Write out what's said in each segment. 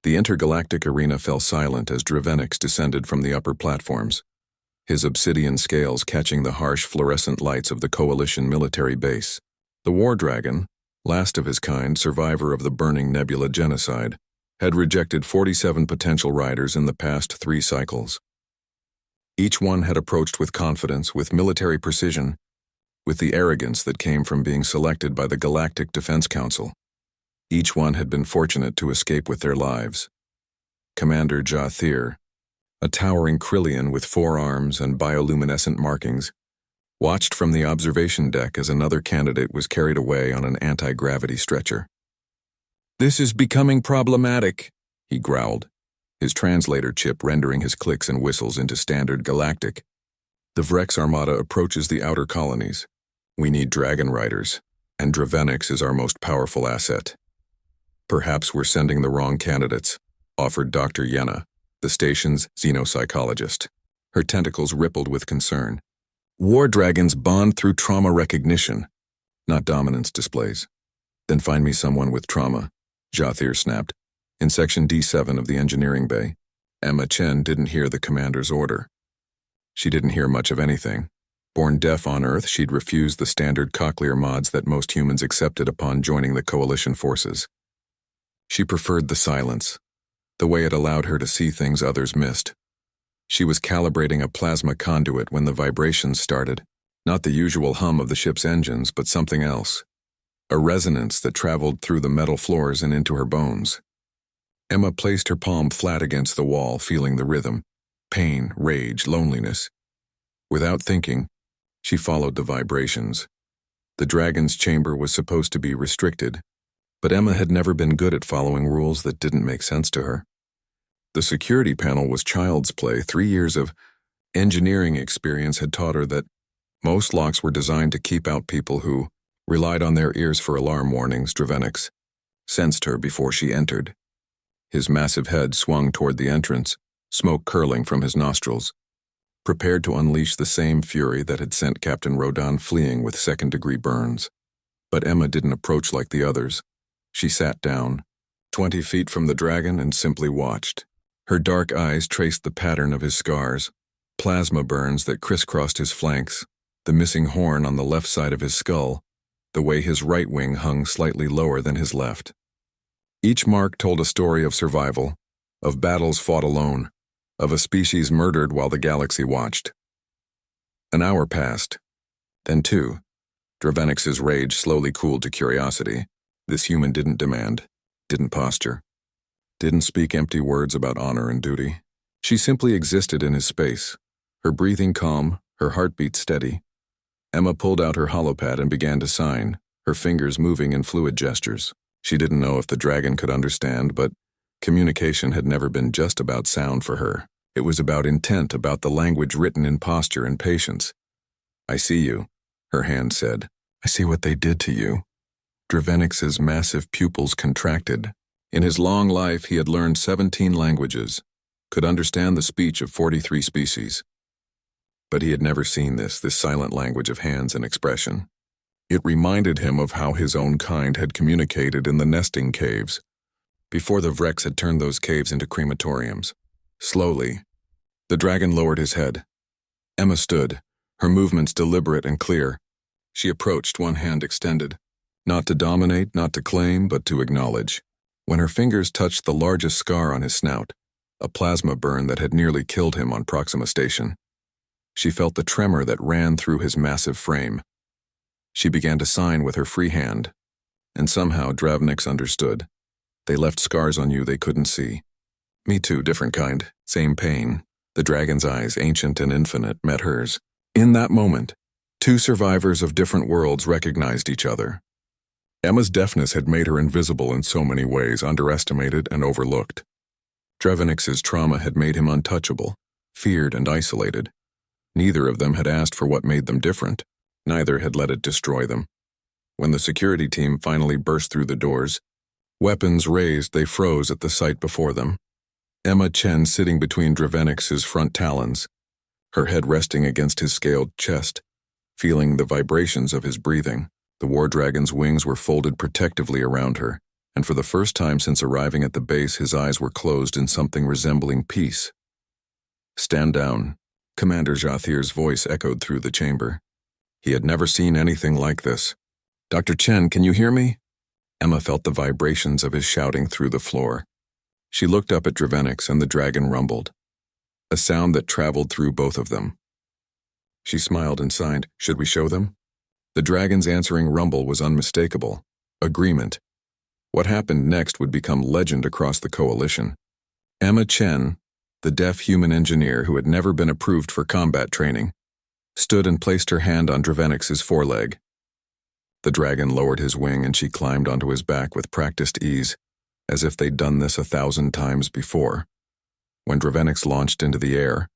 The intergalactic arena fell silent as Dravenix descended from the upper platforms, his obsidian scales catching the harsh fluorescent lights of the Coalition military base. The War Dragon, last of his kind, survivor of the Burning Nebula genocide, had rejected 47 potential riders in the past 3 cycles. Each one had approached with confidence, with military precision, with the arrogance that came from being selected by the Galactic Defense Council. Each one had been fortunate to escape with their lives. Commander Jathir, a towering Krillian with 4 arms and bioluminescent markings, watched from the observation deck as another candidate was carried away on an anti-gravity stretcher. "This is becoming problematic," he growled, his translator chip rendering his clicks and whistles into standard galactic. "The Vrex Armada approaches the outer colonies. We need dragon riders, and Dravenix is our most powerful asset." "Perhaps we're sending the wrong candidates," offered Dr. Yenna, the station's xenopsychologist. Her tentacles rippled with concern. "War dragons bond through trauma recognition, not dominance displays." "Then find me someone with trauma," Jathir snapped. In Section D7 of the engineering bay, Emma Chen didn't hear the commander's order. She didn't hear much of anything. Born deaf on Earth, she'd refused the standard cochlear mods that most humans accepted upon joining the Coalition forces. She preferred the silence, the way it allowed her to see things others missed. She was calibrating a plasma conduit when the vibrations started, not the usual hum of the ship's engines, but something else. A resonance that traveled through the metal floors and into her bones. Emma placed her palm flat against the wall, feeling the rhythm, pain, rage, loneliness. Without thinking, she followed the vibrations. The dragon's chamber was supposed to be restricted, but Emma had never been good at following rules that didn't make sense to her. The security panel was child's play. 3 years of engineering experience had taught her that most locks were designed to keep out people who relied on their ears for alarm warnings. Dravenix sensed her before she entered. His massive head swung toward the entrance, smoke curling from his nostrils, prepared to unleash the same fury that had sent Captain Rodan fleeing with second-degree burns. But Emma didn't approach like the others. She sat down, 20 feet from the dragon, and simply watched. Her dark eyes traced the pattern of his scars, plasma burns that crisscrossed his flanks, the missing horn on the left side of his skull, the way his right wing hung slightly lower than his left. Each mark told a story of survival, of battles fought alone, of a species murdered while the galaxy watched. An hour passed, then 2. Dravenix's rage slowly cooled to curiosity. This human didn't demand, didn't posture, didn't speak empty words about honor and duty. She simply existed in his space, her breathing calm, her heartbeat steady. Emma pulled out her holopad and began to sign, her fingers moving in fluid gestures. She didn't know if the dragon could understand, but communication had never been just about sound for her. It was about intent, about the language written in posture and patience. "I see you," her hand said. "I see what they did to you." Dravenix's massive pupils contracted. In his long life, he had learned 17 languages, could understand the speech of 43 species. But he had never seen this silent language of hands and expression. It reminded him of how his own kind had communicated in the nesting caves, before the Vrex had turned those caves into crematoriums. Slowly, the dragon lowered his head. Emma stood, her movements deliberate and clear. She approached, one hand extended. Not to dominate, not to claim, but to acknowledge. When her fingers touched the largest scar on his snout, a plasma burn that had nearly killed him on Proxima Station, she felt the tremor that ran through his massive frame. She began to sign with her free hand, and somehow Dravenix understood. "They left scars on you they couldn't see." "Me too, different kind, same pain." The dragon's eyes, ancient and infinite, met hers. In that moment, 2 survivors of different worlds recognized each other. Emma's deafness had made her invisible in so many ways, underestimated and overlooked. Dravenix's trauma had made him untouchable, feared and isolated. Neither of them had asked for what made them different. Neither had let it destroy them. When the security team finally burst through the doors, weapons raised, they froze at the sight before them. Emma Chen sitting between Dravenix's front talons, her head resting against his scaled chest, feeling the vibrations of his breathing. The war dragon's wings were folded protectively around her, and for the first time since arriving at the base, his eyes were closed in something resembling peace. "Stand down," Commander Jathir's voice echoed through the chamber. He had never seen anything like this. "Dr. Chen, can you hear me?" Emma felt the vibrations of his shouting through the floor. She looked up at Dravenix, and the dragon rumbled, a sound that traveled through both of them. She smiled and signed, "Should we show them?" The dragon's answering rumble was unmistakable. Agreement. What happened next would become legend across the coalition. Emma Chen, the deaf human engineer who had never been approved for combat training, stood and placed her hand on Dravenix's foreleg. The dragon lowered his wing and she climbed onto his back with practiced ease, as if they'd done this 1,000 times before. When Dravenix launched into the air,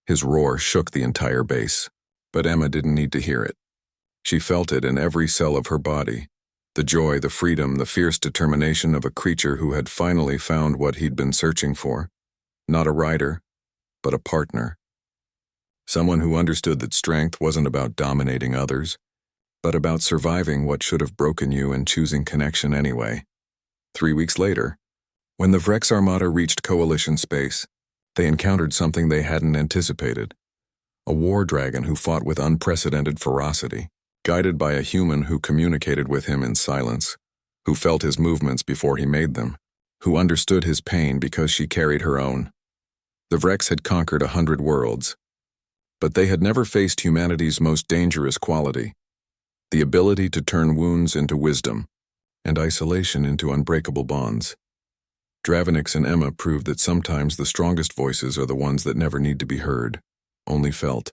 his roar shook the entire base. But Emma didn't need to hear it. She felt it in every cell of her body. The joy, the freedom, the fierce determination of a creature who had finally found what he'd been searching for. Not a rider, but a partner. Someone who understood that strength wasn't about dominating others, but about surviving what should have broken you and choosing connection anyway. 3 weeks later, when the Vrex Armada reached Coalition space, they encountered something they hadn't anticipated. A war dragon who fought with unprecedented ferocity, guided by a human who communicated with him in silence, who felt his movements before he made them, who understood his pain because she carried her own. The Vrex had conquered 100 worlds, but they had never faced humanity's most dangerous quality, the ability to turn wounds into wisdom, and isolation into unbreakable bonds. Dravenix and Emma proved that sometimes the strongest voices are the ones that never need to be heard, only felt.